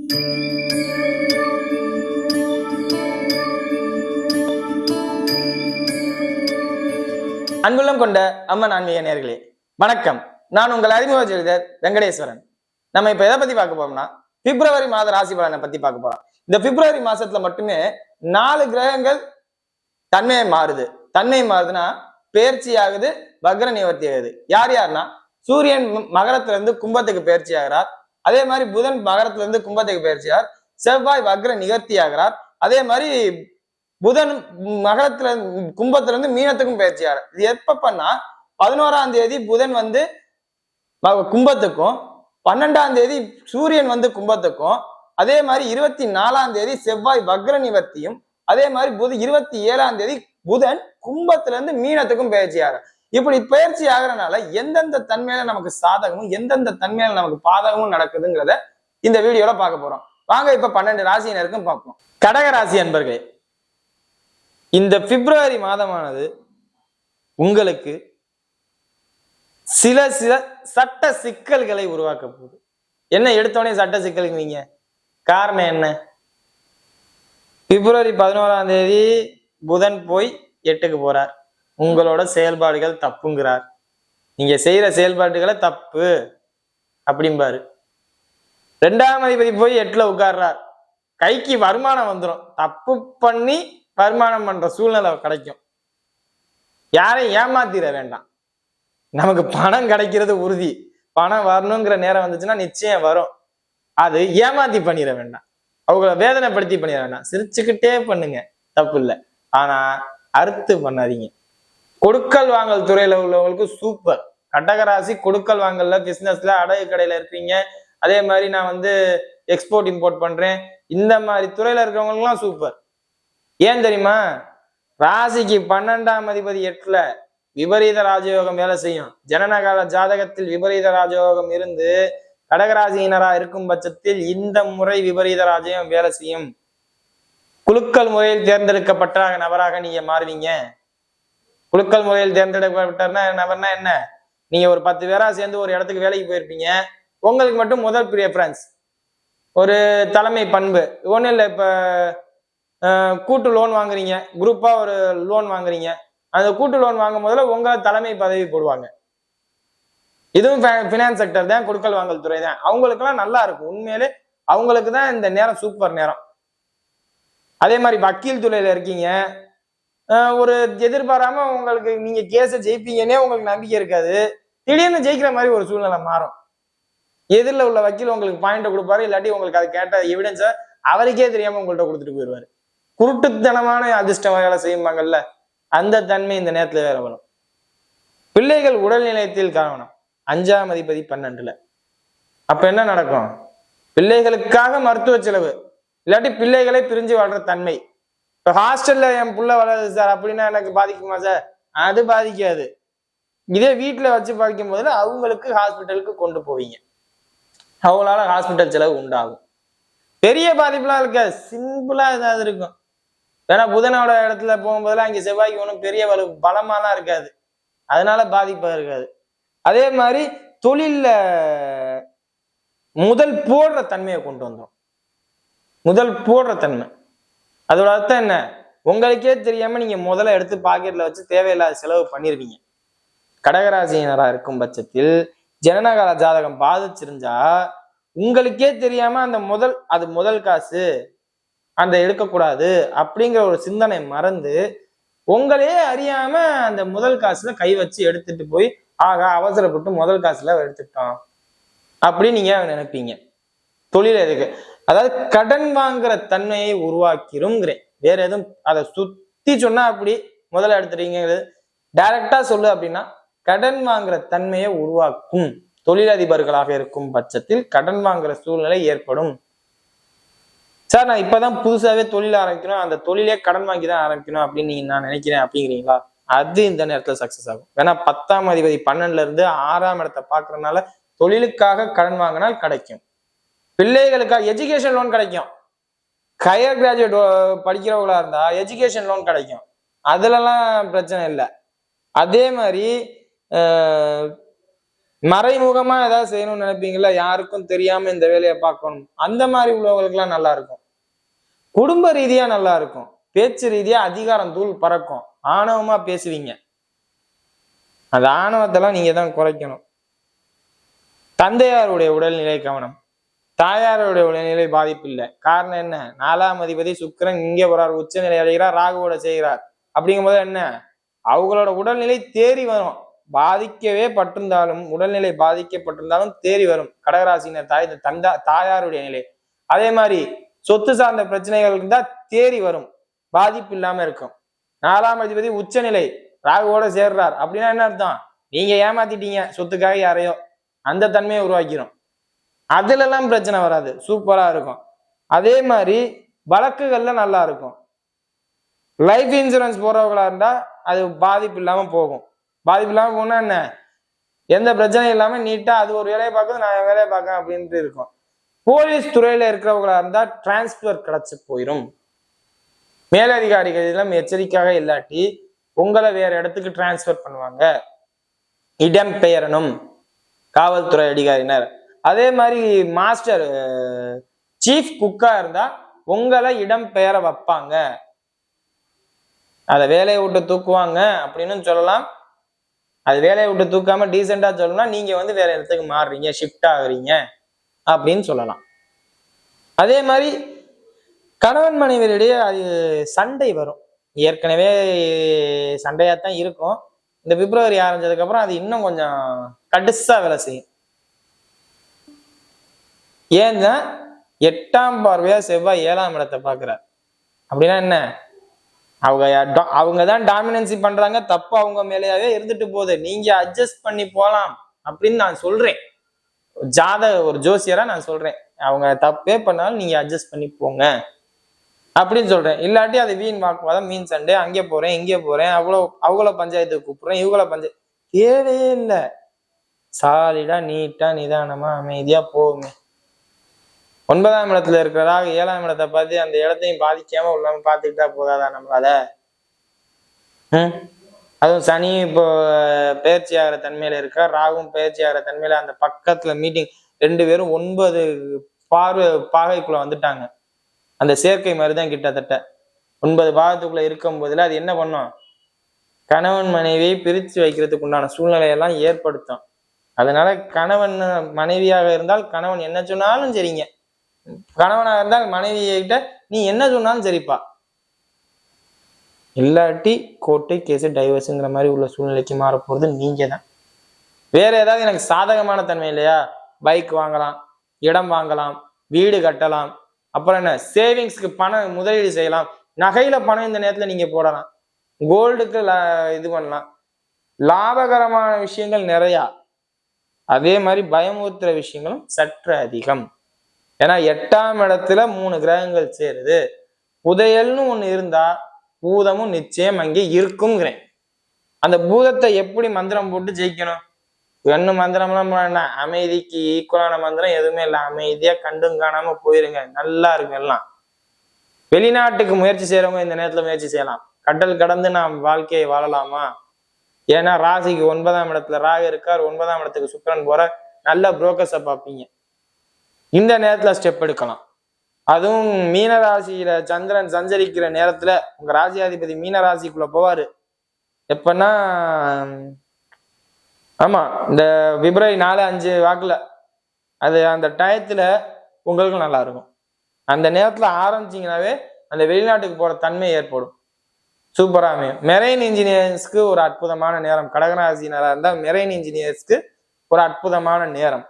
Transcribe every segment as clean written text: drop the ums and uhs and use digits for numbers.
அன்புள்ளம் கொண்ட அம்மன் ஆன்மீக நேயர்களே வணக்கம். நான் உங்கள் அறிமுக ஜோதிடர் வெங்கடேஸ்வரன். நம்ம இப்ப எதை பத்தி பார்க்க போறோம்னா பிப்ரவரி மாத ராசி பலனை பத்தி பார்க்க போறோம். இந்த பிப்ரவரி மாசத்துல மட்டுமே 4 கிரகங்கள் தன்மை மாறுதுன்னா பெயர்ச்சி ஆகுது, வக்ர நிவர்த்தி ஆகுது. யாருன்னா சூரியன் மகரத்துல இருந்து கும்பத்துக்கு பயிற்சி ஆகிறார். அதே மாதிரி புதன் மகரத்துல இருந்து கும்பத்துக்கு பயிற்சி ஆகிறார். செவ்வாய் வக்ர நிவர்த்தி ஆகிறார். அதே மாதிரி புதன் மகரத்துல கும்பத்துல இருந்து மீனத்துக்கும் பயிற்சி ஆகிறார். இது எப்ப பண்ணா 11ஆம் தேதி புதன் கும்பத்துக்கும், 12ஆம் தேதி சூரியன் கும்பத்துக்கும், அதே மாதிரி 24ஆம் தேதி செவ்வாய் வக்ர நிவர்த்தியும், அதே மாதிரி 27ஆம் தேதி புதன் கும்பத்துல இருந்து மீனத்துக்கும் பயிற்சி ஆகிறார். இப்படி பயிற்சி ஆகிறனால எந்தெந்த தன்மையில நமக்கு சாதகமும் எந்தெந்த தன்மையில நமக்கு பாதகமும் நடக்குதுங்கிறத இந்த வீடியோல பார்க்க போறோம். வாங்க இப்ப 12 ராசியினருக்கும் பார்ப்போம். கடக ராசி அன்பர்களே, இந்த பிப்ரவரி மாதமானது உங்களுக்கு சில சட்ட சிக்கல்களை உருவாக்க போகுது. என்ன எடுத்தோடனே சட்ட சிக்கலுக்கு நீங்க காரணம் என்ன? பிப்ரவரி 11ஆம் தேதி புதன் போய் 8க்கு போறார். உங்களோட செயல்பாடுகள் தப்புங்கிறார். நீங்க செய்யற செயல்பாடுகளை தப்பு அப்படிம்பாரு. 2ஆம் அதிபதி போய் 8ல உட்கார்றார். கைக்கு வருமானம் வந்துடும். தப்பு பண்ணி வருமானம் பண்ற சூழ்நிலை கிடைக்கும். யாரையும் ஏமாத்திர வேண்டாம். நமக்கு பணம் கிடைக்கிறது உறுதி. பணம் வரணுங்கிற நேரம் வந்துச்சுன்னா நிச்சயம் வரும். அது ஏமாத்தி பண்ணிட வேண்டாம். அவங்கள வேதனைப்படுத்தி பண்ணிட வேண்டாம். சிரிச்சுக்கிட்டே பண்ணுங்க, தப்பு இல்லை. ஆனா அறுத்து பண்ணாதீங்க. கொடுக்கல் வாங்கல் துறையில உள்ளவங்களுக்கு சூப்பர். கடகராசி கொடுக்கல் வாங்கல்ல, பிசினஸ்ல, அடகு கடையில இருக்கீங்க. அதே மாதிரி நான் எக்ஸ்போர்ட் இம்போர்ட் பண்றேன், இந்த மாதிரி துறையில இருக்கிறவங்களுக்குலாம் சூப்பர். ஏன் தெரியுமா? ராசிக்கு 12ஆம் அதிபதி 8ல விபரீத ராஜயோகம் வேலை செய்யும். ஜனனகால ஜாதகத்தில் விபரீத ராஜயோகம் இருந்து கடகராசியினரா இருக்கும் பட்சத்தில் இந்த முறை விபரீத ராஜயோகம் வேலை செய்யும். குலுக்கல் முறையில் தேர்ந்தெடுக்கப்பட்ட நபராக நீங்க மாறுவீங்க. குலுக்கல் முறையில் தேர்ந்தெடுக்கப்பட்ட நபர்னா என்ன? நீங்க ஒரு 10 பேரா சேர்ந்து ஒரு இடத்துக்கு வேலைக்கு போயிருப்பீங்க. உங்களுக்கு மட்டும் முதல் ப்ரிஃபரன்ஸ், ஒரு தலைமை பண்பு. ஒன்றும் இல்லை, இப்ப கூட்டு லோன் வாங்குறீங்க, குரூப்பா ஒரு லோன் வாங்குறீங்க. அந்த கூட்டு லோன் வாங்கும் போதுல உங்களை தலைமை பதவி போடுவாங்க. இதுவும் பினான்ஸ் செக்டர் தான், கொடுக்கல் வாங்கல் துறை தான். அவங்களுக்கெல்லாம் நல்லா இருக்கும். உண்மையிலே அவங்களுக்கு தான் இந்த நேரம் சூப்பர் நேரம். அதே மாதிரி வக்கீல் துறையில இருக்கீங்க, ஒரு எதிர்பாராம உங்களுக்கு நீங்க கேஸை ஜெயிப்பீங்கன்னே உங்களுக்கு நம்பிக்கை இருக்காது. திடீர்னு ஜெயிக்கிற மாதிரி ஒரு சூழ்நிலை மாறும். எதிரில் உள்ள வக்கீல் உங்களுக்கு பாயிண்ட கொடுப்பாரு, இல்லாட்டி உங்களுக்கு அது கேட்ட எவிடன்ஸை அவருக்கே தெரியாம உங்கள்கிட்ட கொடுத்துட்டு போயிடுவாரு. குருட்டுத்தனமான அதிர்ஷ்டம் வேலை செய்யும்பாங்கல்ல, அந்த தன்மை இந்த நேரத்துல வேற வரும். பிள்ளைகள் உடல்நிலையத்தில் கவனம். 5ஆம் அதிபதி 12ல. அப்ப என்ன நடக்கும்? பிள்ளைகளுக்காக மருத்துவ செலவு, இல்லாட்டி பிள்ளைகளை பிரிஞ்சு வாழ்ற தன்மை. இப்ப ஹாஸ்டல்ல என் புள்ள வளருது சார் அப்படின்னா எனக்கு பாதிக்குமா சார்? அது பாதிக்காது. இதே வீட்டுல வச்சு பாதிக்கும் போதுல அவங்களுக்கு ஹாஸ்பிட்டலுக்கு கொண்டு போவீங்க. அவங்களால ஹாஸ்பிட்டல் செலவு உண்டாகும். பெரிய பாதிப்புலாம் இருக்காது, சிம்பிளா ஏதாவது இருக்கும். ஏன்னா புதனோட இடத்துல போகும்போதெல்லாம் அங்கே செவ்வாய்க்கு ஒன்றும் பெரிய பலமாலாம் இருக்காது, அதனால பாதிப்பா இருக்காது. அதே மாதிரி தொழில்ல முதல் போடுற தன்மையை கொண்டு வந்தோம். முதல் போடுற தன்மை, அதோட அர்த்தம் என்ன? உங்களுக்கே தெரியாம நீங்க முதல்ல எடுத்து பாக்கெட்ல வச்சு தேவையில்லாத செலவு பண்ணிருவீங்க. கடகராசியினரா இருக்கும் பட்சத்தில் ஜனனகால ஜாதகம் பாதிச்சிருந்தா உங்களுக்கே தெரியாம அந்த முதல் காசு அந்த எடுக்கக்கூடாது அப்படிங்கிற ஒரு சிந்தனை மறந்து உங்களே அறியாம அந்த முதல் காசுல கை வச்சு எடுத்துட்டு போய் அவசரப்பட்டு முதல் காசுல எடுத்துட்டோம் அப்படின்னு நீங்க நினைப்பீங்க. தொழில் எதுக்கு? அதாவது கடன் வாங்குற தன்மையை உருவாக்கிருங்கிறேன். வேற எதுவும் அதை சுத்தி சொன்னா அப்படி முதல்ல எடுத்துட்டீங்க டைரக்டா சொல்லு அப்படின்னா கடன் வாங்குற தன்மையை உருவாக்கும். தொழிலதிபர்களாக இருக்கும் பட்சத்தில் கடன் வாங்குற சூழ்நிலை ஏற்படும். சார் நான் இப்பதான் புதுசாவே தொழில் ஆரம்பிக்கணும், அந்த தொழிலே கடன் வாங்கி தான் ஆரம்பிக்கணும் அப்படின்னு நான் நினைக்கிறேன் அப்படிங்கிறீங்களா? அது இந்த நேரத்துல சக்சஸ் ஆகும். ஏன்னா 10ஆம் அதிபதி 12ல இருந்து 6ஆம் இடத்தை பாக்குறதுனால தொழிலுக்காக கடன் வாங்கினால் கிடைக்கும். பிள்ளைகளுக்காக எஜுகேஷன் லோன் கிடைக்கும். ஹையர் கிராஜுவேட் படிக்கிறவங்களா இருந்தா எஜுகேஷன் லோன் கிடைக்கும், அதுலலாம் பிரச்சனை இல்லை. அதே மாதிரி மறைமுகமா ஏதாவது செய்யணும்னு நினைப்பீங்களா, யாருக்கும் தெரியாம இந்த வேலையை பார்க்கணும், அந்த மாதிரி உள்ளவங்களுக்கு எல்லாம் நல்லா இருக்கும். குடும்ப ரீதியா நல்லா இருக்கும். பேச்சு ரீதியா அதிகாரம் தூள் பறக்கும். ஆணவமா பேசுவீங்க. அந்த ஆணவத்தெல்லாம் நீங்க தான் குறைக்கணும். தந்தையாருடைய உடல்நிலை கவனம். தாயாருடைய உடல்நிலை பாதிப்பு இல்லை. காரணம் என்ன? 4ஆம் அதிபதி சுக்கிரன் இங்கே போறார், உச்சநிலை அடைகிறார், ராகுவோட செய்கிறார். அப்படிங்கும் போது என்ன, அவங்களோட உடல்நிலை தேறி வரும். பாதிக்கவே பட்டிருந்தாலும், உடல்நிலை பாதிக்கப்பட்டிருந்தாலும் தேறி வரும். கடகராசினர் தாயாருடைய நிலை. அதே மாதிரி சொத்து சார்ந்த பிரச்சனைகள் இருந்தா தேறி வரும், பாதிப்பு இல்லாம இருக்கும். 4ஆம் அதிபதி உச்சநிலை ராகுவோட சேர்றார். அப்படின்னா என்ன அர்த்தம்? நீங்க ஏமாத்திட்டீங்க சொத்துக்காக யாரையோ, அந்த தன்மையை உருவாக்கிடும். அதுல எல்லாம் பிரச்சனை வராது, சூப்பரா இருக்கும். அதே மாதிரி வழக்குகள்ல நல்லா இருக்கும். லைஃப் இன்சூரன்ஸ் போறவங்களா இருந்தா அது பாதிப்பு இல்லாம போகும். பாதிப்பு இல்லாம போனா என்ன, எந்த பிரச்சனையும் இல்லாம நீட்டா அது ஒரு வேலையை பார்க்கும், நான் என் வேலையை பார்க்கேன் அப்படின்ட்டு இருக்கும். போலீஸ் துறையில இருக்கிறவங்களா இருந்தா டிரான்ஸ்பர் கிடைச்சு போயிடும். மேலதிகாரிகள் எல்லாம் எச்சரிக்கையாக இல்லாட்டி உங்களை வேற இடத்துக்கு டிரான்ஸ்பர் பண்ணுவாங்க. இடம் பெயரணும் காவல்துறை அதிகாரினர். அதே மாதிரி மாஸ்டர் சீஃப் குக்கா இருந்தா உங்களை இடம் பெயர வைப்பாங்க. அதை வேலையை விட்டு தூக்குவாங்க அப்படின்னு சொல்லலாம். அது வேலையை விட்டு தூக்காம டீசெண்டா சொல்லணும்னா நீங்க வேற இடத்துக்கு மாறுறீங்க, ஷிஃப்ட் ஆகுறீங்க அப்படின்னு சொல்லலாம். அதே மாதிரி கணவன் மனைவியிடையே அது சண்டை வரும். ஏற்கனவே சண்டையாத்தான் இருக்கும். இந்த பிப்ரவரி ஆரம்பிச்சதுக்கு அப்புறம் அது இன்னும் கொஞ்சம் கடுசா வேலை செய்யும். ஏன்னா 8ஆம் பார்வையா செவ்வாய் 7ஆம் இடத்தை பாக்குறார். அப்படின்னா என்ன, அவங்க தான் டாமினன்சி பண்றாங்க, தப்பு அவங்க மேலேயாவே இருந்துட்டு போகுது, நீங்க அட்ஜஸ்ட் பண்ணி போலாம் அப்படின்னு நான் சொல்றேன். ஒரு ஜோசியரா நான் சொல்றேன், அவங்க தப்பே பண்ணாலும் நீங்க அட்ஜஸ்ட் பண்ணி போங்க அப்படின்னு சொல்றேன். இல்லாட்டி அது வீண் வாக்குவாதம், மீன் சண்டை, அங்கே போறேன் இங்கே போறேன், அவங்கள பஞ்சாயத்துக்கு கூப்பிடுறேன், இவங்கள பஞ்சாயத்து, தேவையே இல்லை. சாலிடா நீட்டா நிதானமா அமைதியா போகுங்க. 9ஆம் இடத்துல இருக்கிறதாக 7ஆம் இடத்தை பார்த்து அந்த இடத்தையும் பாதிக்காம உள்ளாம பார்த்துக்கிட்டா போதாதா நம்மளால? அதுவும் சனி இப்போ பயிற்சி ஆகிற தன்மையில இருக்கா, ராகும் பயிற்சி ஆகிற தன்மையில அந்த பக்கத்துல மீட்டிங் 2 பேரும் 9 பாகைக்குள்ள வந்துட்டாங்க. அந்த சேர்க்கை மாதிரிதான் கிட்டத்தட்ட 9 பாகத்துக்குள்ள இருக்கும் போதுல அது என்ன பண்ணும், கணவன் மனைவியை பிரித்து வைக்கிறதுக்கு உண்டான சூழ்நிலையெல்லாம் ஏற்படுத்தும். அதனால கணவன் மனைவியாக இருந்தால் கணவன் என்ன சொன்னாலும் சரிங்க, கணவனாக இருந்தால் மனைவியிட்ட நீ என்ன சொன்னாலும் சரிப்பா, இல்லாட்டி கோர்ட்டு கேஸு டைவர்ஸுங்கிற மாதிரி உள்ள சூழ்நிலைக்கு மாற போறது நீங்க தான். வேற ஏதாவது எனக்கு சாதகமான தன்மை இல்லையா, பைக் வாங்கலாம், இடம் வாங்கலாம், வீடு கட்டலாம், அப்புறம் என்ன சேவிங்ஸ்க்கு பணம் முதலீடு செய்யலாம், நகையில பணம் இந்த நேரத்துல நீங்க போடலாம், கோல்டுக்கு இது பண்ணலாம், லாபகரமான விஷயங்கள் நிறையா. அதே மாதிரி பயமுறுத்துற விஷயங்களும் சற்று அதிகம். ஏன்னா 8ஆம் இடத்துல 3 கிரகங்கள் சேருது. புதையல்னு ஒண்ணு இருந்தா பூதமும் நிச்சயம் அங்கே இருக்குங்கிறேன். அந்த பூதத்தை எப்படி மந்திரம் போட்டு ஜெயிக்கணும்? மந்திரம்லாம் என்ன, அமைதிக்கு ஈக்குவலான மந்திரம் எதுவுமே இல்லை. அமைதியா கண்டும் காணாம போயிருங்க, நல்லா இருக்கு எல்லாம். வெளிநாட்டுக்கு முயற்சி செய்யறவங்க இந்த நேரத்துல முயற்சி செய்யலாம். கடல் கடந்து நாம் வாழ்க்கையை வாழலாமா? ஏன்னா ராசிக்கு 9ஆம் இடத்துல ராகு இருக்கார், 9ஆம் இடத்துக்கு சுக்கிரன் போற, நல்ல புரோக்கர்ஸை பார்ப்பீங்க. இந்த நேரத்துல ஸ்டெப் எடுக்கலாம். அதுவும் மீன ராசியில சந்திரன் சஞ்சரிக்கிற நேரத்துல உங்க ராசியாதிபதி மீன ராசிக்குள்ள போவாரு. எப்பன்னா ஆமா இந்த பிப்ரவரி 4-5 வாக்குல, அது அந்த டயத்துல உங்களுக்கு நல்லா இருக்கும். அந்த நேரத்துல ஆரம்பிச்சிங்கனாவே அந்த வெளிநாட்டுக்கு போற தன்மை ஏற்படும். சூப்பரா அமையும். மெரைன் இன்ஜினியர்ஸ்க்கு ஒரு அற்புதமான நேரம். கடகராசினரா இருந்தா மெரைன் இன்ஜினியர்ஸ்க்கு ஒரு அற்புதமான நேரம்.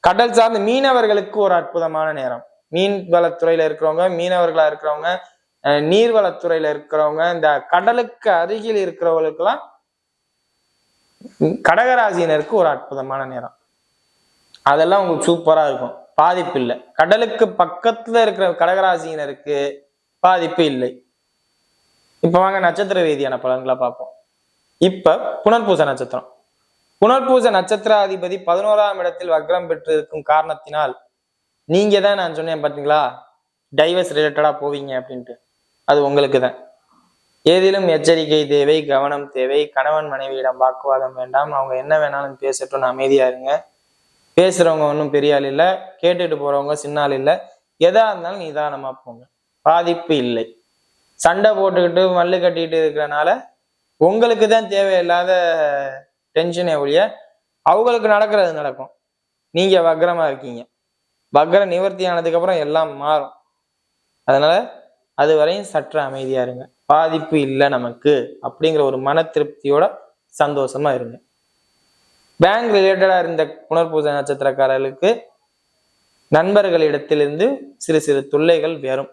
கடல் சார்ந்த மீனவர்களுக்கு ஒரு அற்புதமான நேரம். மீன் வளத்துறையில இருக்கிறவங்க, மீனவர்களா இருக்கிறவங்க, நீர்வளத்துறையில இருக்கிறவங்க, இந்த கடலுக்கு அருகில் இருக்கிறவங்களுக்கெல்லாம் கடகராசினருக்கு ஒரு அற்புதமான நேரம். அதெல்லாம் உங்களுக்கு சூப்பரா இருக்கும், பாதிப்பு இல்லை. கடலுக்கு பக்கத்துல இருக்கிற கடகராசினருக்கு பாதிப்பு இல்லை. இப்ப வாங்க நட்சத்திர ரீதியான பலன்களை பார்ப்போம். இப்ப புனர்பூச நட்சத்திரம். புனர்பூச நட்சத்திராதிபதி 11ஆம் இடத்தில் வக்ரம் பெற்று இருக்கும் காரணத்தினால் நீங்க தான், நான் சொன்னேன் பாத்தீங்களா, டைவர்ஸ் ரிலேட்டடா போவீங்க அப்படின்ட்டு, அது உங்களுக்கு தான். ஏதிலும் எச்சரிக்கை தேவை, கவனம் தேவை. கணவன் மனைவியிடம் வாக்குவாதம் வேண்டாம். அவங்க என்ன வேணாலும் பேசட்டும், அமைதியா இருங்க. பேசுறவங்க ஒன்றும் பெரிய ஆள் இல்லை, கேட்டுட்டு போறவங்க சின்ன ஆள் இல்லை. எதா இருந்தாலும் நிதானமா போங்க, பாதிப்பு இல்லை. சண்டை போட்டுக்கிட்டு மல்லு கட்டிட்டு இருக்கிறனால உங்களுக்கு தான் தேவையில்லாத டென்ஷனே ஒழிய அவங்களுக்கு நடக்கிறது நடக்கும். நீங்க வக்ரமா இருக்கீங்க. வக்ர நிவர்த்தி ஆனதுக்கு அப்புறம் எல்லாம் மாறும். அதனால அது வரையும் சற்று அமைதியா இருங்க. பாதிப்பு இல்லை நமக்கு அப்படிங்கிற ஒரு மன திருப்தியோட சந்தோஷமா இருங்க. பேங்க் ரிலேட்டடா இருந்த புனர்பூச நட்சத்திரக்காரர்களுக்கு நண்பர்களிடத்திலிருந்து சிறு சிறு தொல்லைகள் வரும்.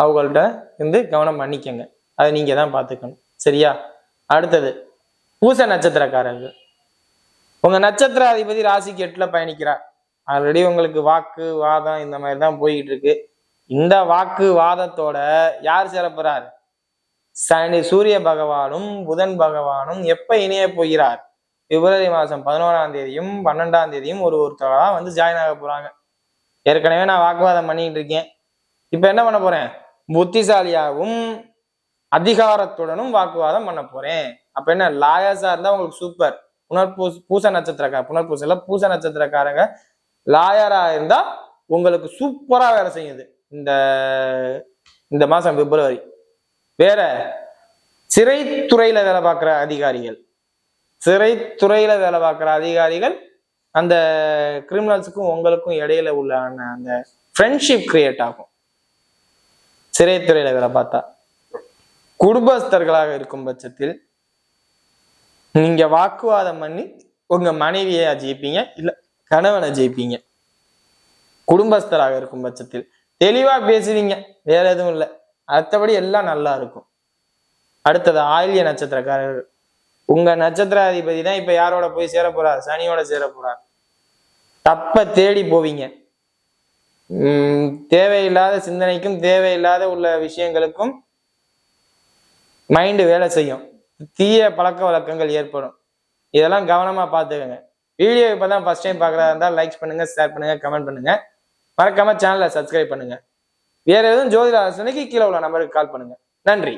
அவங்கள்ட்ட இருந்து கவனம் பண்ணிக்கங்க. அதை நீங்க தான் பார்த்துக்கணும். சரியா? அடுத்தது பூச நட்சத்திரக்காரர்கள். உங்க நட்சத்திர அதிபதி ராசிக்கு 8ல பயணிக்கிறார். ஆல்ரெடி உங்களுக்கு வாக்கு வாதம் இந்த மாதிரி தான் போய்கிட்டு இருக்கு. இந்த வாக்கு வாதத்தோட யார் சேரப்போறார்? சனி சூரிய பகவானும் புதன் பகவானும் எப்ப இணைய போகிறார்? பிப்ரவரி மாதம் 11ஆம் தேதியும் 12ஆம் தேதியும் ஒருத்தரா வந்து ஜாயின் ஆக போறாங்க. ஏற்கனவே நான் வாக்குவாதம் பண்ணிட்டு இருக்கேன். இப்ப என்ன பண்ண போறேன்? புத்திசாலியாகவும் அதிகாரத்துடனும் வாக்குவாதம் பண்ண போறேன். அப்ப என்ன, லாயர்ஸா இருந்தா உங்களுக்கு சூப்பர். பூச நட்சத்திரக்கார புனர்பூசல பூச நட்சத்திரக்காரங்க லாயரா இருந்தா உங்களுக்கு சூப்பரா வேலை செய்யுது இந்த இந்த மாசம் பிப்ரவரி. வேற சிறைத்துறையில வேலை பார்க்குற அதிகாரிகள், சிறைத்துறையில வேலை பார்க்குற அதிகாரிகள் அந்த கிரிமினல்ஸுக்கும் உங்களுக்கும் இடையில உள்ள அந்த ஃப்ரெண்ட்ஷிப் கிரியேட் ஆகும். சிறைத்துறையில வேலை பார்த்தா குடும்பஸ்தர்களாக இருக்கும் பட்சத்தில் நீங்க வாக்குவாதம் பண்ணி உங்க மனைவியை ஜெயிப்பீங்க, இல்ல கணவனை ஜெயிப்பீங்க. குடும்பஸ்தராக இருக்கும் பட்சத்தில் தெளிவா பேசுவீங்க, வேற எதுவும் இல்லை. மற்றபடி எல்லாம் நல்லா இருக்கும். அடுத்தது ஆயில்ய நட்சத்திரக்காரர்கள். உங்க நட்சத்திராதிபதி தான் இப்ப யாரோட போய் சேர போறார்? சனியோட சேர போறார். தப்ப தேடி போவீங்க. தேவையில்லாத சிந்தனைக்கும் தேவையில்லாத உள்ள விஷயங்களுக்கும் மைண்டு வேலை செய்யும். தீய பழக்க வழக்கங்கள் ஏற்படும். இதெல்லாம் கவனமா பார்த்துக்கோங்க. வீடியோ இப்பதான் ஃபர்ஸ்ட் டைம் பார்க்கறதா இருந்தால் லைக் பண்ணுங்க, ஷேர் பண்ணுங்க, கமெண்ட் பண்ணுங்க. மறக்காம சேனலை சப்ஸ்கிரைப் பண்ணுங்க. வேற எதுவும் ஜோதிட ஆலோசனைக்கு கீழே உள்ள நம்பருக்கு கால் பண்ணுங்க. நன்றி.